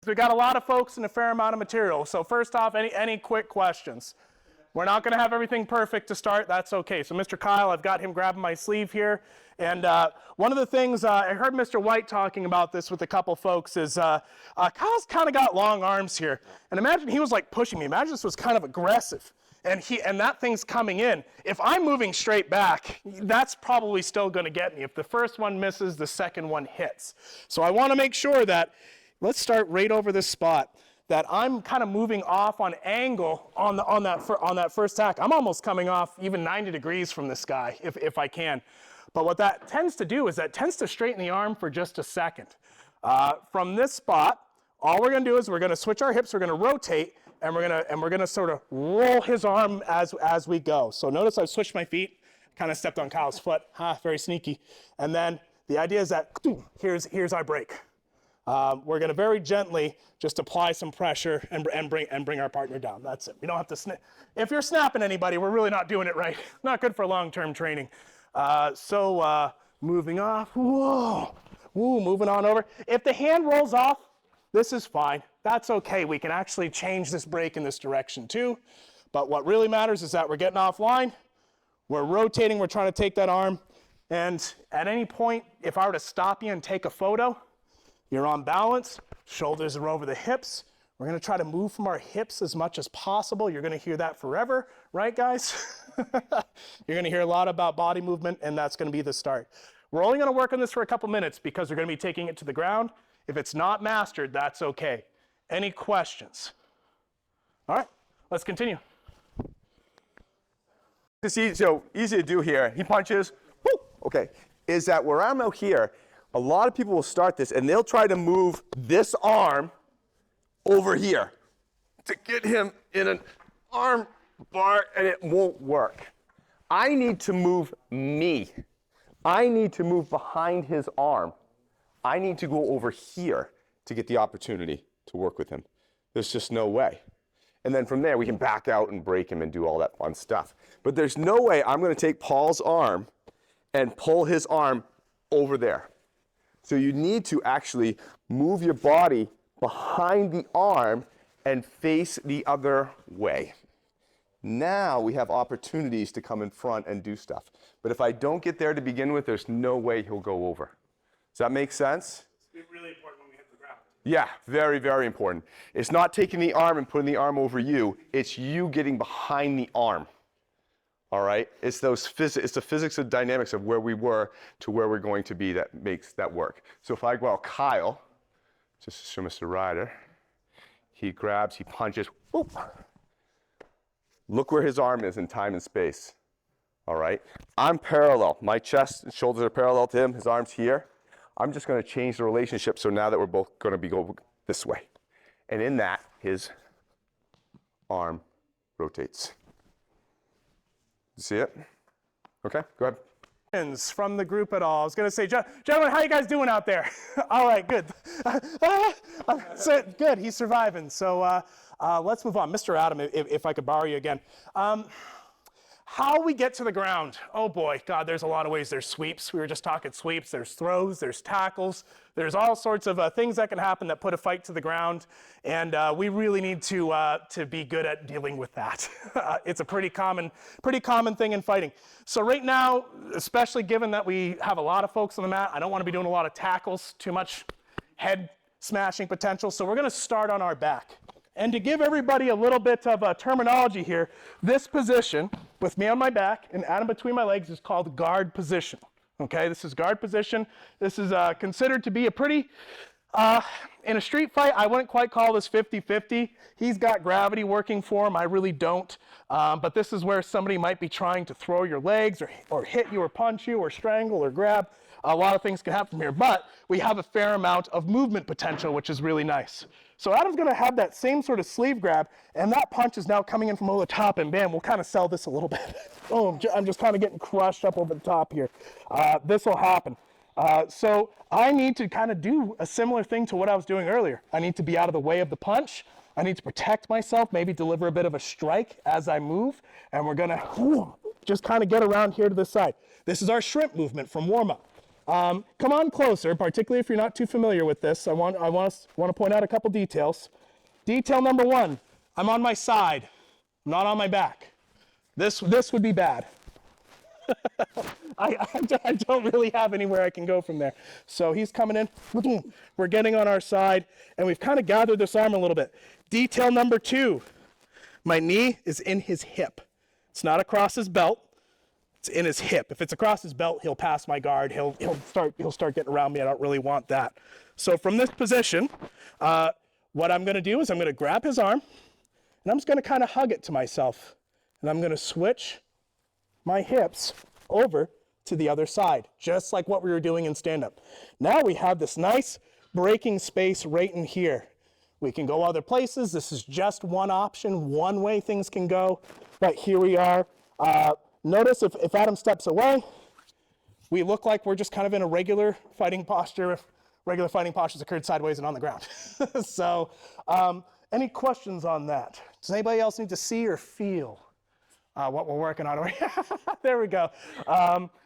We got a lot of folks and a fair amount of material. So first off, any quick questions? We're not going to have everything perfect to start. That's okay. So Mr. Kyle, I've got him grabbing my sleeve here. And one of the things, I heard Mr. White talking about this with a couple folks, is Kyle's kind of got long arms here. And imagine he was like pushing me. Imagine this was kind of aggressive. And that thing's coming in. If I'm moving straight back, that's probably still going to get me. If the first one misses, the second one hits. So I want to make sure that, let's start right over this spot, that I'm kind of moving off on angle on that first tack. I'm almost coming off even 90 degrees from this guy, if I can. But what that tends to do is that tends to straighten the arm for just a second. From this spot, all we're going to do is we're going to switch our hips, we're going to rotate, and we're going to sort of roll his arm as we go. So notice I've switched my feet, kind of stepped on Kyle's foot, very sneaky. And then the idea is that here's our break. We're going to very gently just apply some pressure and bring our partner down. That's it. We don't have to snap. If you're snapping anybody, we're really not doing it right. Not good for long-term training. Moving off. Whoa. Woo, moving on over. If the hand rolls off, this is fine. That's okay. We can actually change this break in this direction too. But what really matters is that we're getting offline. We're rotating. We're trying to take that arm. And at any point, if I were to stop you and take a photo, you're on balance, shoulders are over the hips. We're gonna try to move from our hips as much as possible. You're gonna hear that forever, right guys? You're gonna hear a lot about body movement, and that's gonna be the start. We're only gonna work on this for a couple minutes because we're gonna be taking it to the ground. If it's not mastered, that's okay. Any questions? All right, let's continue. It's easy to do here. He punches, whoo, okay. Is that where I'm out here, a lot of people will start this and they'll try to move this arm over here to get him in an arm bar, and it won't work. I need to move me. I need to move behind his arm. I need to go over here to get the opportunity to work with him. There's just no way. And then from there, we can back out and break him and do all that fun stuff. But there's no way I'm going to take Paul's arm and pull his arm over there. So you need to actually move your body behind the arm and face the other way. Now we have opportunities to come in front and do stuff. But if I don't get there to begin with, there's no way he'll go over. Does that make sense? It's really important when we hit the ground. Yeah, very, very important. It's not taking the arm and putting the arm over you. It's you getting behind the arm. All right? It's the physics and dynamics of where we were to where we're going to be that makes that work. So if I go out Kyle, just to show Mr. Ryder, he grabs, he punches, whoop. Look where his arm is in time and space. All right? I'm parallel. My chest and shoulders are parallel to him. His arm's here. I'm just going to change the relationship so now that we're both going to be going this way. And in that, his arm rotates. You see it? Okay, go ahead. From the group at all. I was going to say, gentlemen, how you guys doing out there? All right, good. So, good, he's surviving. So let's move on. Mr. Adam, if I could borrow you again. How we get to the ground? Oh boy, God, there's a lot of ways. There's sweeps. We were just talking sweeps. There's throws. There's tackles. There's all sorts of things that can happen that put a fight to the ground, and we really need to be good at dealing with that. It's a pretty common thing in fighting. So right now, especially given that we have a lot of folks on the mat, I don't want to be doing a lot of tackles, too much head smashing potential. So we're going to start on our back. And to give everybody a little bit of a terminology here, this position with me on my back and Adam between my legs is called guard position. Okay, this is guard position. This is considered to be a pretty, in a street fight, I wouldn't quite call this 50-50. He's got gravity working for him, I really don't. But this is where somebody might be trying to throw your legs or hit you or punch you or strangle or grab. A lot of things can happen from here, but we have a fair amount of movement potential, which is really nice. So Adam's going to have that same sort of sleeve grab, and that punch is now coming in from over the top, and bam, we'll kind of sell this a little bit. Oh, I'm just kind of getting crushed up over the top here. This will happen. So I need to kind of do a similar thing to what I was doing earlier. I need to be out of the way of the punch. I need to protect myself, maybe deliver a bit of a strike as I move, and we're going to just kind of get around here to this side. This is our shrimp movement from warm-up. Come on closer, particularly if you're not too familiar with this. I want to point out a couple details. Detail number one, I'm on my side, I'm not on my back. This would be bad. I don't really have anywhere I can go from there. So he's coming in, we're getting on our side, and we've kind of gathered this arm a little bit. Detail number two, my knee is in his hip. It's not across his belt. It's in his hip. If it's across his belt, he'll pass my guard. He'll start getting around me. I don't really want that. So from this position, what I'm going to do is I'm going to grab his arm, and I'm just going to kind of hug it to myself, and I'm going to switch my hips over to the other side, just like what we were doing in stand-up. Now we have this nice breaking space right in here. We can go other places. This is just one option, one way things can go, but here we are. Notice if Adam steps away, we look like we're just kind of in a regular fighting posture if regular fighting postures occurred sideways and on the ground. So any questions on that? Does anybody else need to see or feel what we're working on? There we go.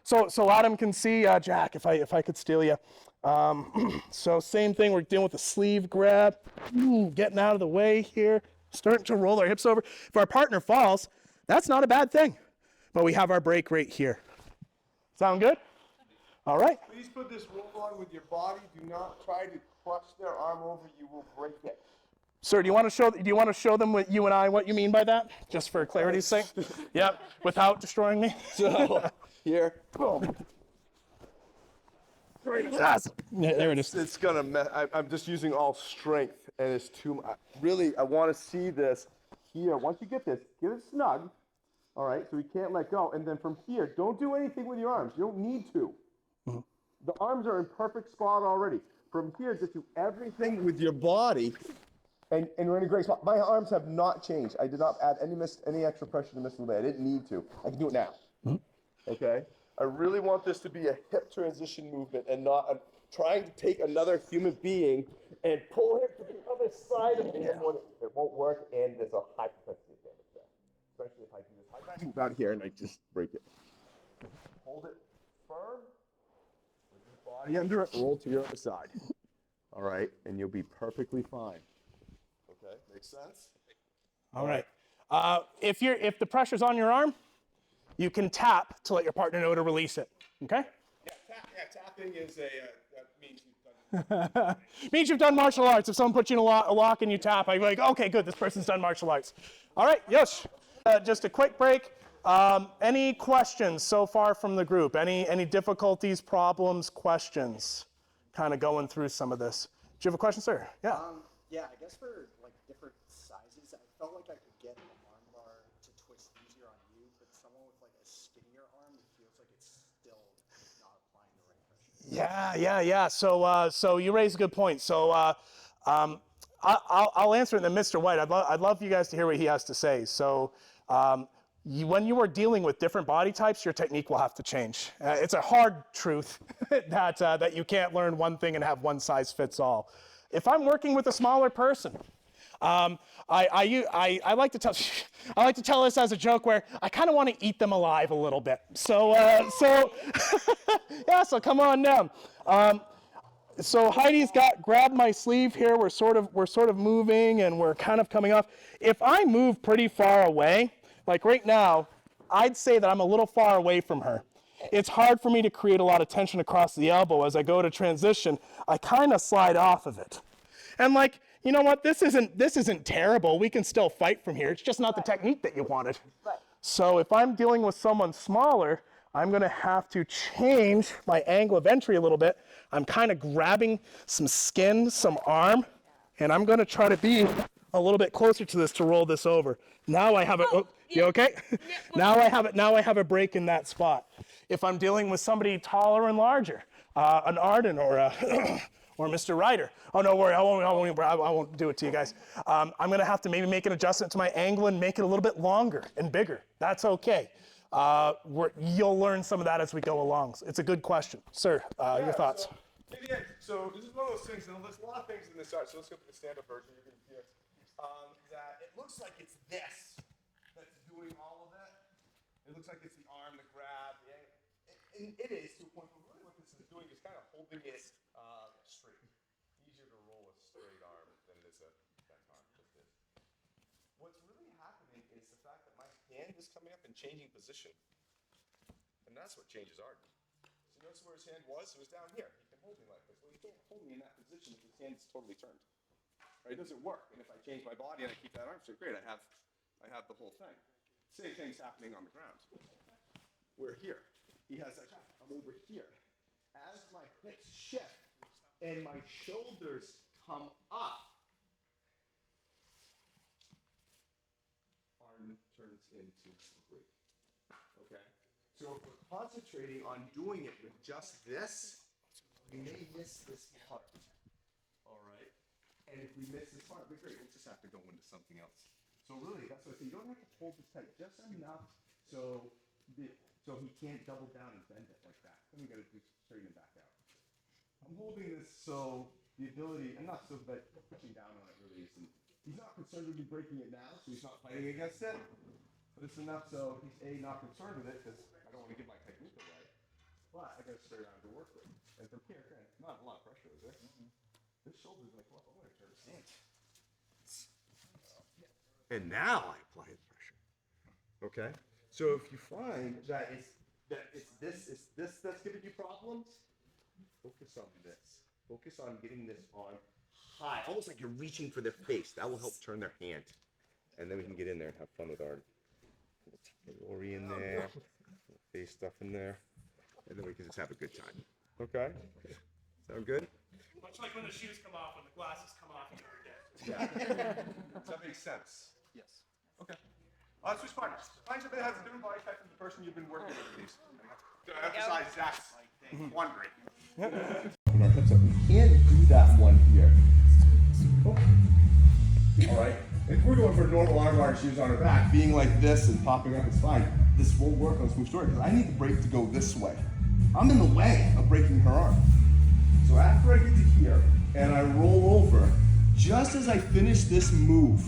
So Adam can see, Jack, if I could steal you. So same thing, we're dealing with the sleeve grab, getting out of the way here, starting to roll our hips over. If our partner falls, that's not a bad thing. But we have our break right here. Sound good? All right. Please put this roll on with your body. Do not try to crush their arm over. You will break it. Sir, do you want to show them what you and I what you mean by that, just for clarity's sake? Yep. Without destroying me. So here, boom. Yes. There it is. It's gonna. I'm just using all strength, and it's too much. Really, I want to see this here. Once you get this, get it snug. All right, so we can't let go. And then from here, don't do anything with your arms. You don't need to. Mm-hmm. The arms are in perfect spot already. From here, just do everything with your body, and we're in a great spot. My arms have not changed. I did not add any extra pressure to Mr. LeBay. I didn't need to. I can do it now. Mm-hmm. Okay? I really want this to be a hip transition movement and not trying to take another human being and pull him to the other side of me. It won't work, and there's a high propensity of damage there. Especially if I do this high move out here and I just break it. Hold it firm, with your body under it, roll to your other side. All right, and you'll be perfectly fine. Okay, makes sense? All right. If the pressure's on your arm, you can tap to let your partner know to release it. Okay? Yeah, tapping is that means you've done Means you've done martial arts. If someone puts you in a lock and you tap, I'm like, okay, good, this person's done martial arts. All right, yes. Just a quick break. Any questions so far from the group? Any difficulties, problems, questions? Kind of going through some of this. Do you have a question, sir? Yeah. Yeah, I guess for like different sizes, I felt like I could get an arm bar to twist easier on you, but someone with like a skinnier arm, it feels like it's still not applying the right pressure. Yeah. So you raise a good point. So I'll answer it, and then Mr. White, I'd love you guys to hear what he has to say. So when you are dealing with different body types, your technique will have to change. It's a hard truth that you can't learn one thing and have one size fits all. If I'm working with a smaller person, I like to tell this as a joke where I kind of want to eat them alive a little bit. So yeah, so come on down. So Heidi's grabbed my sleeve here. We're sort of moving and we're kind of coming off. If I move pretty far away, like right now, I'd say that I'm a little far away from her. It's hard for me to create a lot of tension across the elbow. As I go to transition, I kind of slide off of it. And like, you know what, this isn't terrible. We can still fight from here. It's just not the technique that you wanted. Right. So if I'm dealing with someone smaller, I'm gonna have to change my angle of entry a little bit. I'm kind of grabbing some skin, some arm, and I'm gonna try to be a little bit closer to this to roll this over. Now I have it, you okay? Now I have a break in that spot. If I'm dealing with somebody taller and larger, an Arden or or Mr. Ryder. Oh, no worry, I won't do it to you guys. I'm gonna have to maybe make an adjustment to my angle and make it a little bit longer and bigger. That's okay. You'll learn some of that as we go along. It's a good question. Sir, your thoughts? So this is one of those things, and there's a lot of things in this art, so let's go to the stand-up version. You're going to hear that it looks like it's this that's doing all of it. It looks like it's the arm, the grab, and it is to a point where really what this is doing is holding it straight. Easier to roll a straight arm than it is a bent arm. Just this. What's really happening is the fact that my hand is coming up and changing position. And that's what changes art. So notice where his hand was? It was down here. He can hold me like this. Well, he can't hold me in that position if his hand is totally turned. Right? It doesn't work. And if I change my body and I keep that arm straight, great, I have the whole thing. Same thing's happening on the ground. We're here. He has that. I'm over here. As my hips shift and my shoulders come up, arm turns into a break. Okay? So if we're concentrating on doing it with just this, we may miss this part. All right? And if we miss this part, great, we'll just have to go into something else. So really, that's what I say. You don't have to hold this tight, just enough so he can't double down and bend it like that. Then we got to straighten it back out. I'm holding this so the ability, and not so that pushing down on it really isn't. He's not concerned with me breaking it now, so he's not fighting against it. But it's enough so he's not concerned with it because I don't want to give my technique away. But I got to straight around to work with. And from here, not a lot of pressure, is there? This shoulder's like, well, I'm going to turn his hand. And now I apply the pressure. Okay? So if you find that it's this that's giving you problems, focus on this. Focus on getting this arm high, almost like you're reaching for their face. That will help turn their hand. And then we can get in there and have fun with our Lori in there, face stuff in there, and then we can just have a good time. Okay? Sound good? Much like when the shoes come off, when the glasses come off, and you're dead. Yeah. Does that make sense? Yes. Okay. Switch partners. Find somebody that has a different body type than the person you've been working with, please. To emphasize Zach's wondering. Our hips up. We can't do that one here. Oh. All right. If we're going for normal arm bar and shoes on our back, being like this and popping up is fine. This won't work on Muso Dori because I need the break to go this way. I'm in the way of breaking her arm. So after I get to here and I roll over, just as I finish this move,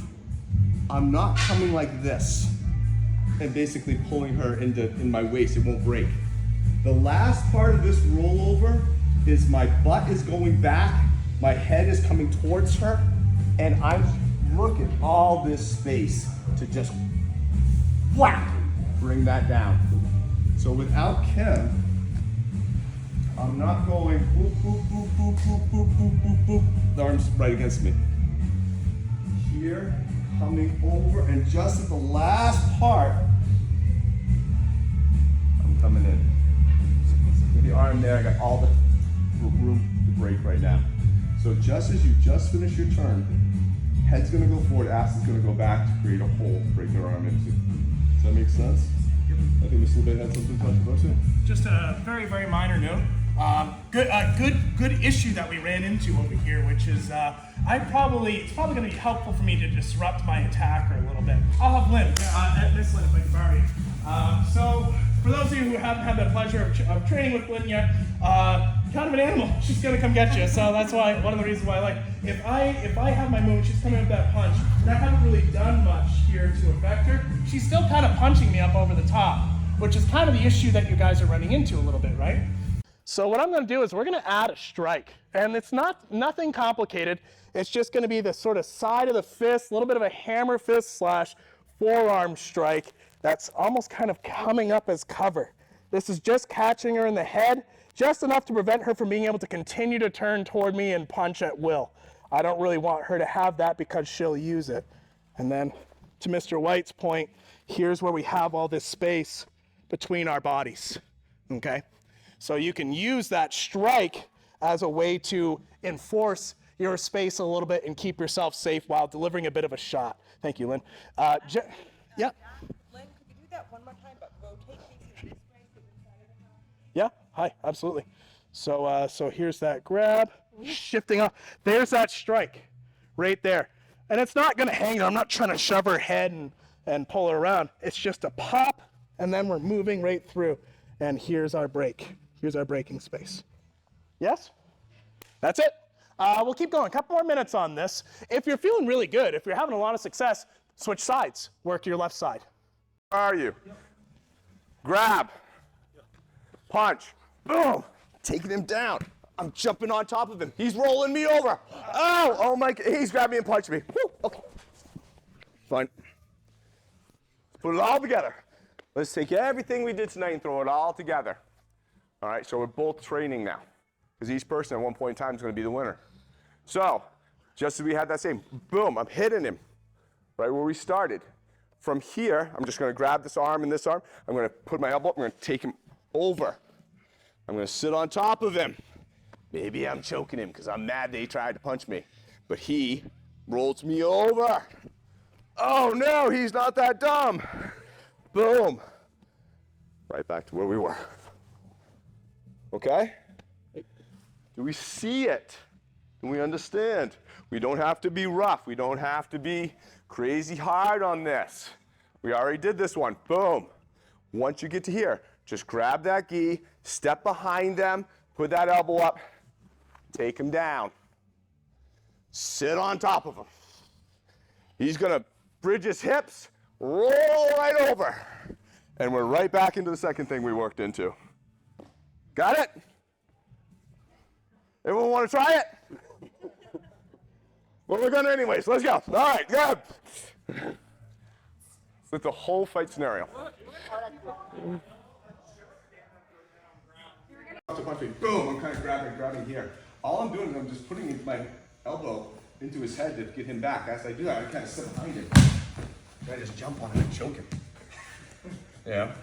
I'm not coming like this and basically pulling her in my waist. It won't break. The last part of this rollover is my butt is going back, my head is coming towards her, and I'm looking all this space to just whack, bring that down. So without Kim, I'm not going boop, boop, boop, boop, boop, boop, boop, boop, boop. The arm's right against me. Here, coming over, and just at the last part, I'm coming in. With the arm there, I got all the room to break right now. So just as you just finish your turn, head's gonna go forward, ass is gonna go back to create a hole to break their arm into. Does that make sense? Yep. I think Ms. Lubet had something to talk about too. Just a very, very minor note. Good issue that we ran into over here, which is it's probably going to be helpful for me to disrupt my attacker a little bit. I'll have Lynn, Miss Lynn, if I can borrow you. So for those of you who haven't had the pleasure of training with Lynn yet, kind of an animal. She's going to come get you. So that's why one of the reasons why I like if I have my move, she's coming with that punch, and I haven't really done much here to affect her. She's still kind of punching me up over the top, which is kind of the issue that you guys are running into a little bit, right? So what I'm going to do is we're going to add a strike, and it's nothing complicated. It's just going to be the sort of side of the fist, a little bit of a hammer fist / forearm strike that's almost kind of coming up as cover. This is just catching her in the head, just enough to prevent her from being able to continue to turn toward me and punch at will. I don't really want her to have that because she'll use it. And then to Mr. White's point, here's where we have all this space between our bodies, okay? So you can use that strike as a way to enforce your space a little bit and keep yourself safe while delivering a bit of a shot. Thank you, Lynn. Yeah? Lynn, could you do that one more time, but rotate facing this way so the side of the house? Yeah, hi, absolutely. So here's that grab, shifting off. There's that strike right there. And it's not gonna hang her. I'm not trying to shove her head and pull her around. It's just a pop, and then we're moving right through. And here's our break. Here's our breaking space. Yes? That's it. We'll keep going. A couple more minutes on this. If you're feeling really good, if you're having a lot of success, switch sides. Work your left side. Where are you? Yep. Grab. Yep. Punch. Boom. Taking him down. I'm jumping on top of him. He's rolling me over. Oh my, he's grabbed me and punched me. Woo, okay. Fine. Put it all together. Let's take everything we did tonight and throw it all together. All right, so we're both training now. Because each person at one point in time is going to be the winner. So, just as we had that same, boom, I'm hitting him right where we started. From here, I'm just going to grab this arm and this arm. I'm going to put my elbow up. I'm going to take him over. I'm going to sit on top of him. Maybe I'm choking him because I'm mad that he tried to punch me. But he rolls me over. Oh no, he's not that dumb. Boom. Right back to where we were. Okay? Do we see it? Do we understand? We don't have to be rough. We don't have to be crazy hard on this. We already did this one. Boom. Once you get to here, just grab that gi, step behind them, put that elbow up, take him down. Sit on top of him. He's gonna bridge his hips, roll right over. And we're right back into the second thing we worked into. Got it? Everyone want to try it? Well, we're gonna anyways. Let's go. All right, good. With the whole fight scenario. Boom, I'm kind of grabbing here. All I'm doing is I'm just putting my elbow into his head to get him back. As I do that, I kind of sit behind him. And I just jump on him and choke him. Yeah.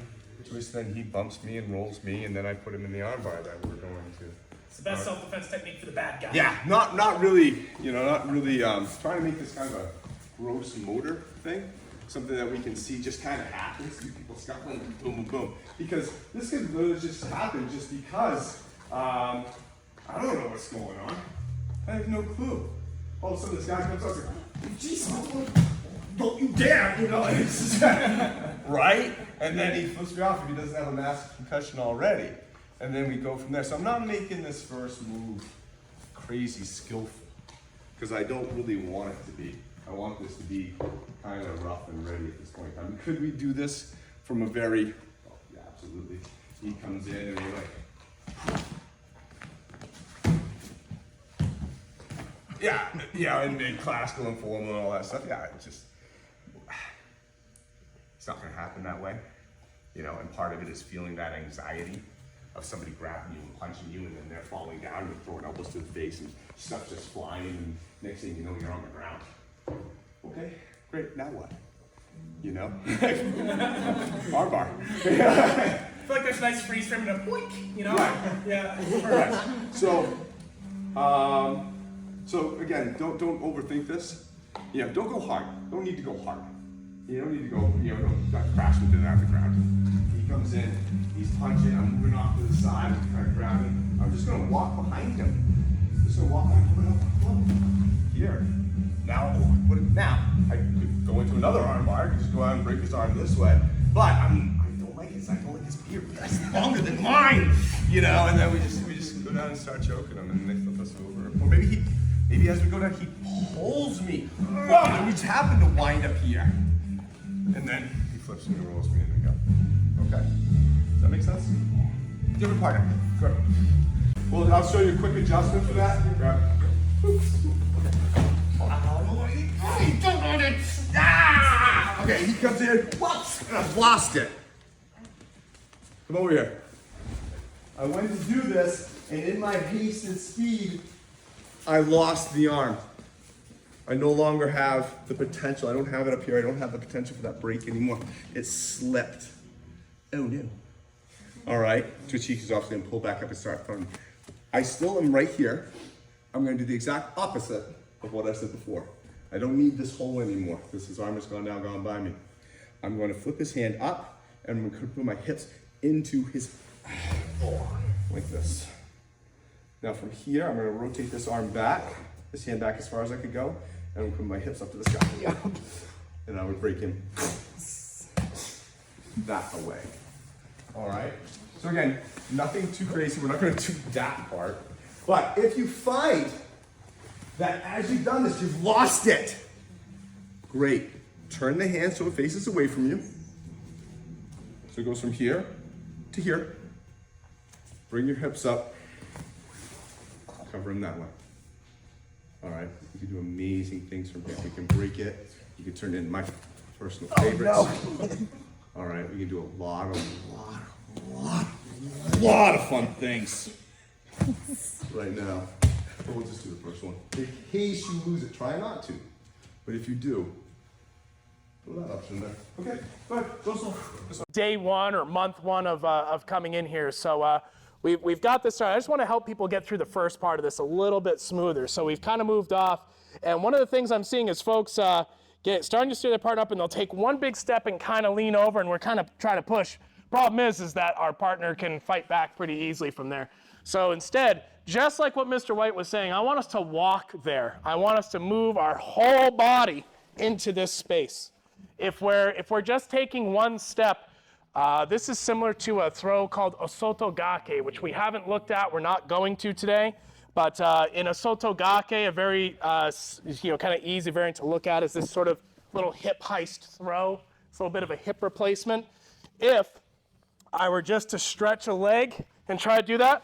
Which then he bumps me and rolls me, and then I put him in the armbar that we're going to. It's the best self-defense technique for the bad guy. Yeah, not really, trying to make this kind of a gross motor thing. Something that we can see just kind of happens. See people scuffling, boom, boom, boom. Because this could literally just happen just because I don't know what's going on. I have no clue. All of a sudden this guy comes up and says, "Jeez, don't you dare!" Right? And then he flips me off if he doesn't have a massive concussion already. And then we go from there. So I'm not making this first move crazy skillful because I don't really want it to be. I want this to be kind of rough and ready at this point. I mean, could we do this from a very, oh, yeah, absolutely. He comes in and you're like, yeah, and classical and formal and all that stuff. Yeah, it's not gonna happen that way. And part of it is feeling that anxiety of somebody grabbing you and punching you and then they're falling down and throwing elbows to the face and stuff just flying and next thing you know, you're on the ground. Okay, great, now what? Armbar. I feel like there's a nice freeze frame and a boink, Right. Yeah. Right. So again, don't overthink this. Don't go hard. Don't need to go hard. You don't need to go, don't crash into that on the ground. He comes in, he's punching, I'm moving off to the side, kind of grabbing. I'm just gonna walk behind him. Just gonna walk behind him. Here. Now I could go into another arm bar, just go out and break his arm this way. But I don't like his beard. That's longer than mine, And then we just go down and start choking him, and they flip us over. Or maybe as we go down, he pulls me, and we just happen to wind up here, and then he flips me and rolls me, and we go. Okay, does that make sense? Different partner. Good. Well, I'll show you a quick adjustment for that. Grab. Okay, he comes in, whoops, and I've lost it. Come over here. I went to do this, and in my haste and speed, I lost the arm. I no longer have the potential. I don't have it up here. I don't have the potential for that break anymore. It slipped. Oh no. All right, Twichiki's obviously gonna pull back up and start throwing. I still am right here. I'm gonna do the exact opposite of what I said before. I don't need this hole anymore because his arm has gone by me. I'm going to flip his hand up and I'm going to put my hips into his like this. Now from here, I'm going to rotate this arm back, this hand back as far as I could go, and I'm going to put my hips up to this guy. And I would break him that away. All right? So again, nothing too crazy. We're not going to do that part. But if you find that as you've done this, you've lost it. Great. Turn the hand so it faces away from you. So it goes from here to here. Bring your hips up. Cover him that way. All right, you can do amazing things from here. We can break it. You can turn it into my personal favorites. All right, we can do a lot of fun things right now. But we'll just do the first one. In case you lose it, try not to. But if you do, put that option there. Okay, go ahead. Go slow. Day one or month one of coming in here. So we've got this started. I just want to help people get through the first part of this a little bit smoother. So we've kind of moved off. And one of the things I'm seeing is folks starting to steer their partner up, and they'll take one big step and kind of lean over, and we're kind of trying to push. Problem is that our partner can fight back pretty easily from there. So instead, just like what Mr. White was saying, I want us to walk there. I want us to move our whole body into this space. If we're just taking one step, this is similar to a throw called osotogake, which we haven't looked at. We're not going to today. But in osotogake, a very kind of easy variant to look at is this sort of little hip heist throw. It's a little bit of a hip replacement. If I were just to stretch a leg and try to do that,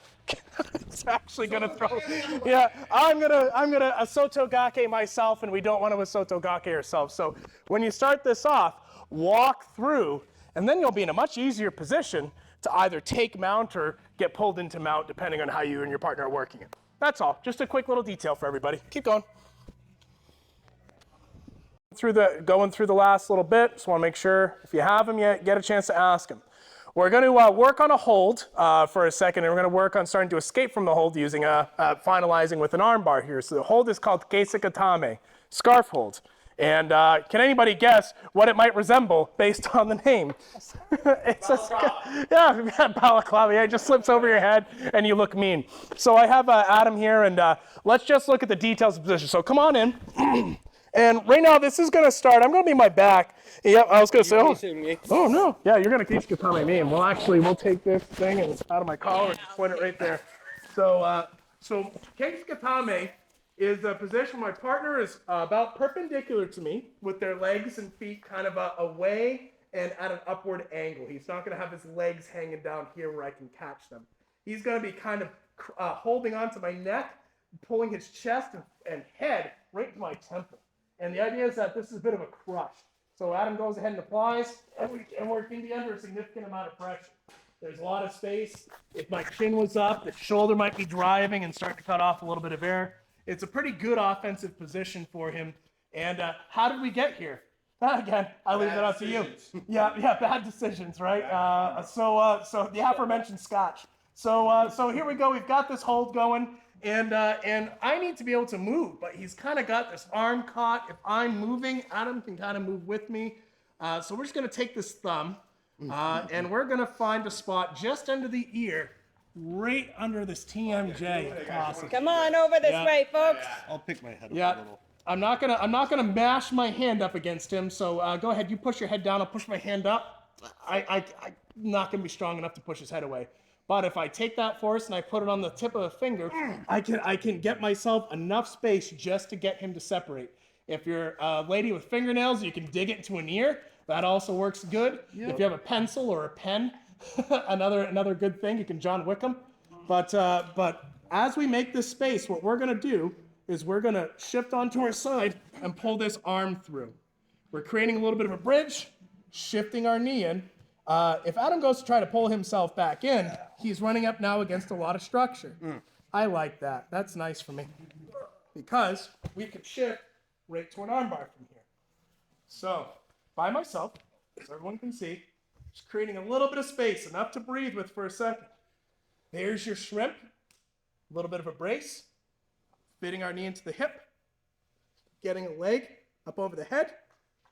it's actually gonna throw. Yeah, I'm gonna osotogake myself, and we don't want to osotogake ourselves. So when you start this off, walk through, and then you'll be in a much easier position to either take mount or get pulled into mount, depending on how you and your partner are working it. That's all. Just a quick little detail for everybody. Keep going. Going through the last little bit. Just want to make sure if you have them yet, get a chance to ask them. We're going to work on a hold for a second, and we're going to work on starting to escape from the hold using finalizing with an arm bar here. So the hold is called keisakatame, scarf hold. And can anybody guess what it might resemble based on the name? It's balaclava. Yeah, it just slips over your head and you look mean. So I have Adam here, and let's just look at the details of the position. So come on in. And right now, this is going to start. I'm going to be my back. Yeah, I was going to say, oh, no. Yeah, you're going to keisakatame me. And we'll take this thing and out of my collar and just put it right there. So keisakatame is a position where my partner is about perpendicular to me with their legs and feet kind of away and at an upward angle. He's not going to have his legs hanging down here where I can catch them. He's going to be kind of holding onto my neck, pulling his chest and head right to my temple. And the idea is that this is a bit of a crush. So Adam goes ahead and applies, and we're going to be under a significant amount of pressure. There's a lot of space. If my chin was up, the shoulder might be driving and start to cut off a little bit of air. It's a pretty good offensive position for him. And how did we get here? Again, I leave it up to you. Yeah, bad decisions, right? So the aforementioned scotch. So here we go. We've got this hold going. And I need to be able to move, but he's kind of got this arm caught. If I'm moving, Adam can kind of move with me. So we're just going to take this thumb, and we're going to find a spot just under the ear, right under this TMJ, if possible. Come on over this way, folks. I'll pick my head up a little. I'm not gonna mash my hand up against him. So go ahead, you push your head down. I'll push my hand up. I'm not gonna be strong enough to push his head away. But if I take that force and I put it on the tip of a finger, I can get myself enough space just to get him to separate. If you're a lady with fingernails, you can dig it into an ear. That also works good. Yep. If you have a pencil or a pen, another good thing, you can John Wick 'em. But as we make this space, what we're gonna do is we're gonna shift onto our side and pull this arm through. We're creating a little bit of a bridge, shifting our knee in. If Adam goes to try to pull himself back in, he's running up now against a lot of structure. I like that. That's nice for me. Because we could shift right to an armbar from here. So, by myself, so everyone can see, just creating a little bit of space, enough to breathe with for a second. There's your shrimp. A little bit of a brace. Fitting our knee into the hip. Getting a leg up over the head.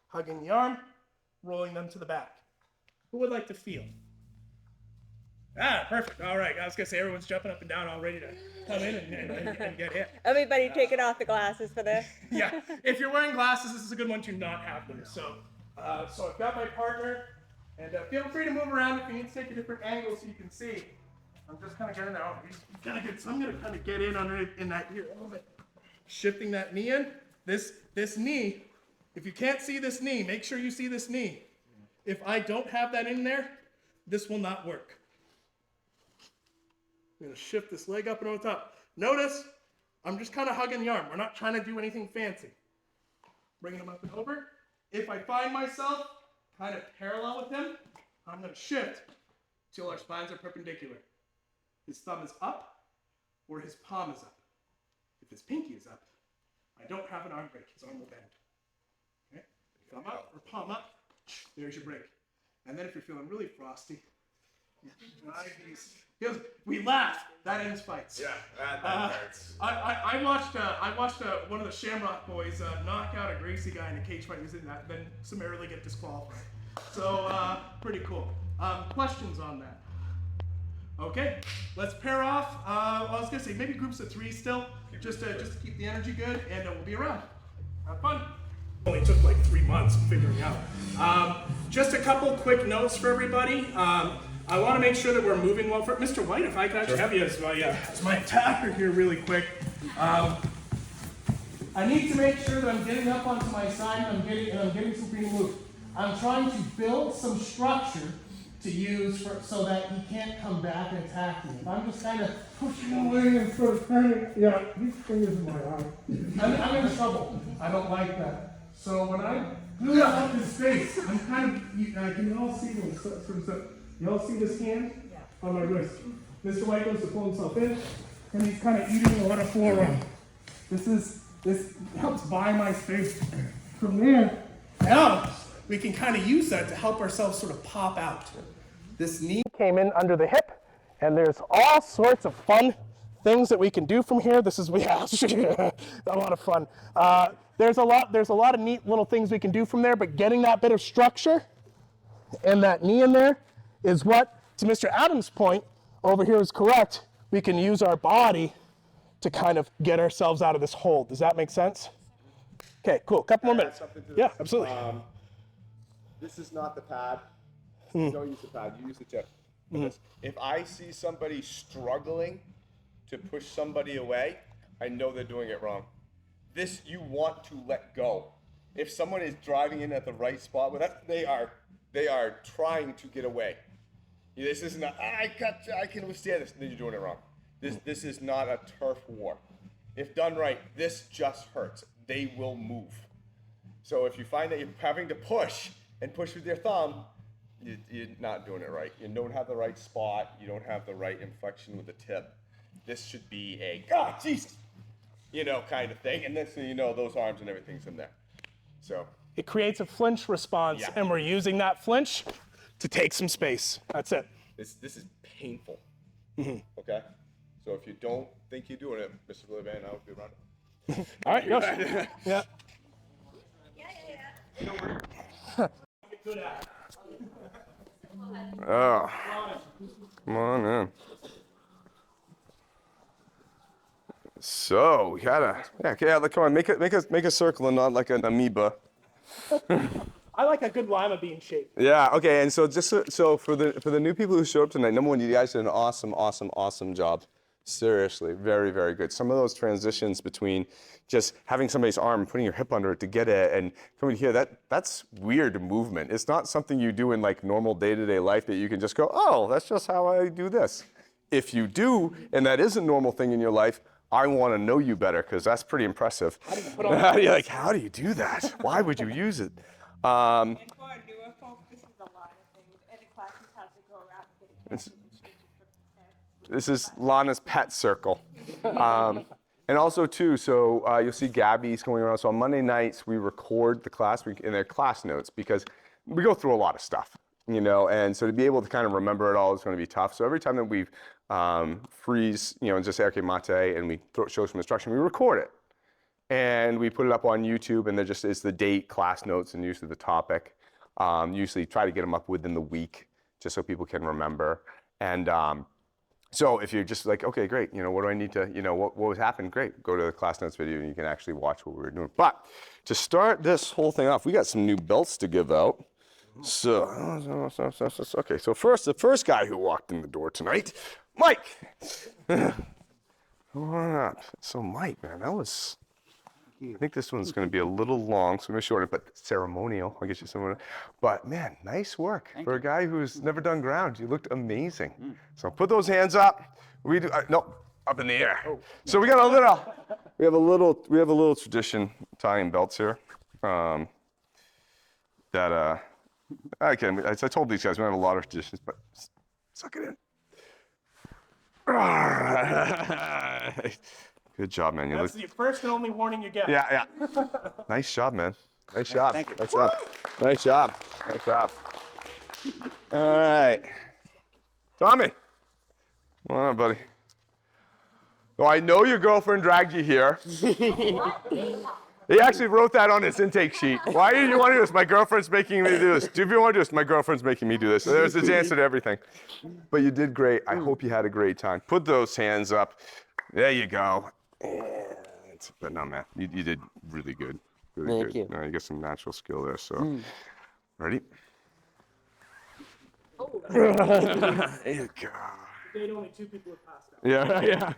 Hugging the arm. Rolling them to the back. Who would like to feel? Perfect. All right. I was going to say everyone's jumping up and down all ready to come in and get hit. Everybody taking off the glasses for this. Yeah. If you're wearing glasses, this is a good one to not have them. So I've got my partner, and feel free to move around if you need to take a different angle so you can see. I'm just kind of getting there. I'm going to kind of get in underneath in that ear a little bit. Shifting that knee in. This knee, if you can't see this knee, make sure you see this knee. If I don't have that in there, this will not work. I'm going to shift this leg up and over top. Notice I'm just kind of hugging the arm. We're not trying to do anything fancy. Bringing him up and over. If I find myself kind of parallel with him, I'm going to shift till our spines are perpendicular. His thumb is up or his palm is up. If his pinky is up, I don't have an arm break. His arm will bend. Okay? Thumb up or palm up, there's your break. And then if you're feeling really frosty, drive these. We laugh. That ends fights. Yeah, that hurts. I watched one of the Shamrock boys knock out a Gracie guy in a cage fight. He was in that, then summarily get disqualified. So pretty cool. Questions on that? Okay, let's pair off. I was gonna say maybe groups of 3 still, just to keep the energy good, and we'll be around. Have fun. Only took like 3 months figuring out. Just a couple quick notes for everybody. I want to make sure that we're moving well. For Mr. White, if I could actually have you as my attacker here really quick. I need to make sure that I'm getting up onto my side and I'm getting some freedom move. I'm trying to build some structure to use so that he can't come back and attack me. If I'm just kind of pushing away and sort of turning, yeah, these fingers in my eye. I'm in trouble. I don't like that. So when I do up his face, I'm kind of, can you all see me? Sort of stuff. You all see this hand on my wrist? Mr. White goes to pull himself in, and he's kind of eating a lot of forearm. This helps buy my space. From there, now we can kind of use that to help ourselves sort of pop out. This knee came in under the hip, and there's all sorts of fun things that we can do from here. This is a lot of fun. There's a lot of neat little things we can do from there, but getting that bit of structure and that knee in there is what, to Mr. Adams' point over here is correct. We can use our body to kind of get ourselves out of this hold. Does that make sense? Okay, cool. Couple more minutes. Yeah, absolutely. This is not the pad. Don't use the pad. You use the tip. If I see somebody struggling to push somebody away, I know they're doing it wrong. This you want to let go. If someone is driving in at the right spot with that, they are trying to get away. This is not, I can withstand this. Then you're doing it wrong. This is not a turf war. If done right, this just hurts. They will move. So if you find that you're having to push and push with your thumb, you're not doing it right. You don't have the right spot. You don't have the right inflection with the tip. This should be a, God, Jesus, kind of thing. And then so those arms and everything's in there. So it creates a flinch response, and we're using that flinch to take some space. That's it. This is painful. Okay? So if you don't think you're doing it, Mr. Van, I'll be around it. All right, go. Yeah. Good at it. Oh, come on in. So, you gotta, come on, make a circle and not like an amoeba. I like a good lima bean shape. Yeah, okay, and so just so for the new people who showed up tonight, number one, you guys did an awesome job. Seriously, very, very good. Some of those transitions between just having somebody's arm and putting your hip under it to get it and coming here, that's weird movement. It's not something you do in like normal day-to-day life that you can just go, oh, that's just how I do this. If you do, and that is a normal thing in your life, I want to know you better because that's pretty impressive. You're like, how do you do that? Why would you use it? And for our newer folks, this is a lot of things, and the classes have to go around and get This is Lana's pet circle. And also too, so you'll see Gabby's going around. So on Monday nights, we record the class in their class notes because we go through a lot of stuff, and so to be able to kind of remember it all is going to be tough. So every time that we freeze, and just say, okay, mate, and we show some instruction, we record it. And we put it up on YouTube, and it's the date, class notes, and usually the topic. Usually try to get them up within the week, just so people can remember. And so if you're just like, okay, great, what do I need to, what was happened? Great, go to the class notes video, and you can actually watch what we were doing. But to start this whole thing off, we got some new belts to give out. So, okay, so the first guy who walked in the door tonight, Mike. Come on up. So Mike, man, I think this one's going to be a little long, so I'm going to shorten it, but ceremonial. I'll get you someone. But man, nice work. For a guy who's never done ground, you looked amazing. So put those hands up. No, up in the air. So we have a little tradition tying belts here. I told these guys we have a lot of traditions, but suck it in. Good job, man. That's the first and only warning you get. Yeah. Nice job, man. Nice job. Thank you. Nice job. Nice job. Nice job. All right. Tommy. Come on, buddy. Oh, I know your girlfriend dragged you here. He actually wrote that on his intake sheet. Why do you want to do this? My girlfriend's making me do this. If you want to do this, my girlfriend's making me do this. There's his answer to everything. But you did great. I hope you had a great time. Put those hands up. There you go. But no, man, you did really good. Really Thank good. you. No, you got some natural skill there. So, ready? There you go. Only 2 people have passed out. Yeah.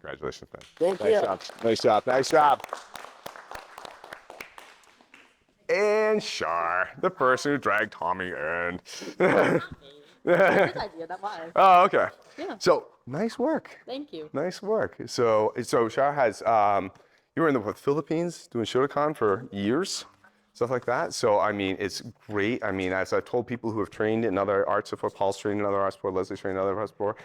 Congratulations, man. Thank Nice you. job. Nice job. Nice job. And Shar, the person who dragged Tommy in. Good idea, not mine. Oh, okay. Yeah. So nice work. Thank you. Nice work. So Shar has you were in the Philippines doing Shotokan for years, stuff like that. So I mean, it's great. I mean, as I've told people who have trained in other arts before, Paul's trained in other arts before, Leslie's trained in other arts before.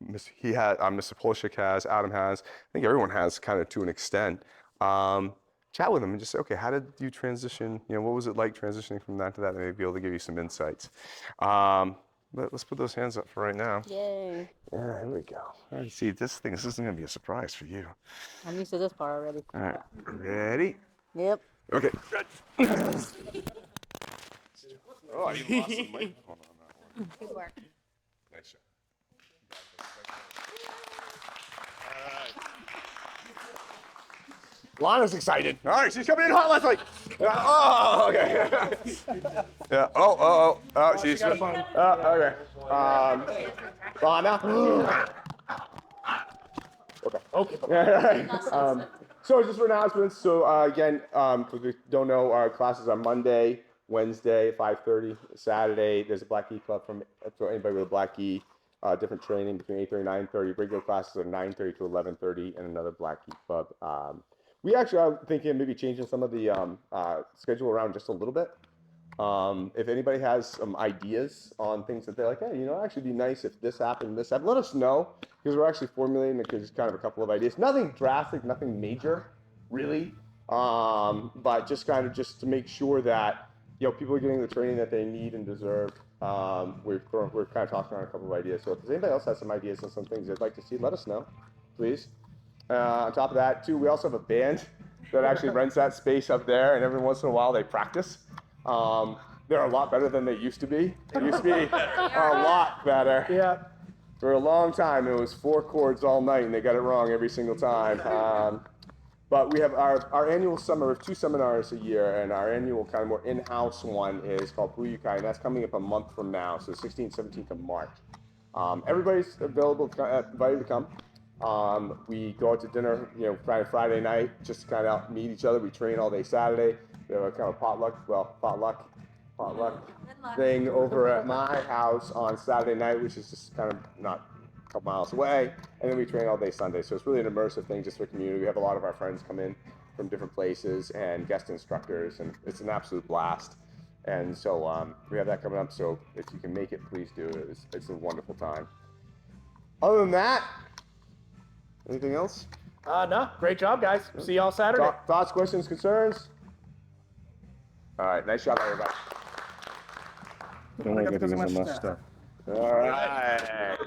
Mr. Polishik has, Adam has. I think everyone has, kind of to an extent. Chat with them and just say, okay, how did you transition? You know, what was it like transitioning from that to that? And maybe be able to give you some insights. But let's put those hands up for right now. Yay. Yeah, here we go. All right, see, this isn't going to be a surprise for you. I'm used to this part already. All right, ready? Yep. Okay, good. Oh, I even lost the microphone on that one. Good work. Nice shot. Lana's excited. All right, she's coming in hot, Leslie. Oh, okay. Yeah. Oh, she's. Okay. Lana. Okay. So just for announcements. So again, for those who don't know, our classes are Monday, Wednesday, 5:30. Saturday, there's a Black Gi club for anybody with a Black Gi. Different training between 8:30 and 9:30. Regular classes are 9:30 to 11:30, and another Black Gi club. We actually are thinking of maybe changing some of the schedule around just a little bit. If anybody has some ideas on things that they're like, hey, you know, it'd actually be nice if this happened, let us know, because we're actually formulating just kind of a couple of ideas. Nothing drastic, nothing major, really, but just to make sure that, you know, people are getting the training that they need and deserve. We're kind of talking around a couple of ideas. So if anybody else has some ideas on some things they'd like to see, let us know, please. On top of that, too, we also have a band that actually rents that space up there, and every once in a while they practice. They're a lot better than they used to be. They used to be a lot better. Yeah. For a long time, it was 4 chords all night, and they got it wrong every single time. But we have our annual summer, we have 2 seminars a year, and our annual kind of more in-house one is called Buyukai, and that's coming up a month from now, so 16th, 17th of March. Everybody's available, invited to come. We go out to dinner, you know, Friday night, just to kind of meet each other. We train all day Saturday. We have a kind of potluck thing over at my house on Saturday night, which is just kind of not a couple miles away. And then we train all day Sunday. So it's really an immersive thing just for community. We have a lot of our friends come in from different places and guest instructors, and it's an absolute blast. And so we have that coming up. So if you can make it, please do. It's a wonderful time. Other than that, anything else? No, great job, guys. See y'all Saturday. Thoughts, questions, concerns? All right, nice job, everybody. I got so much stuff. All right.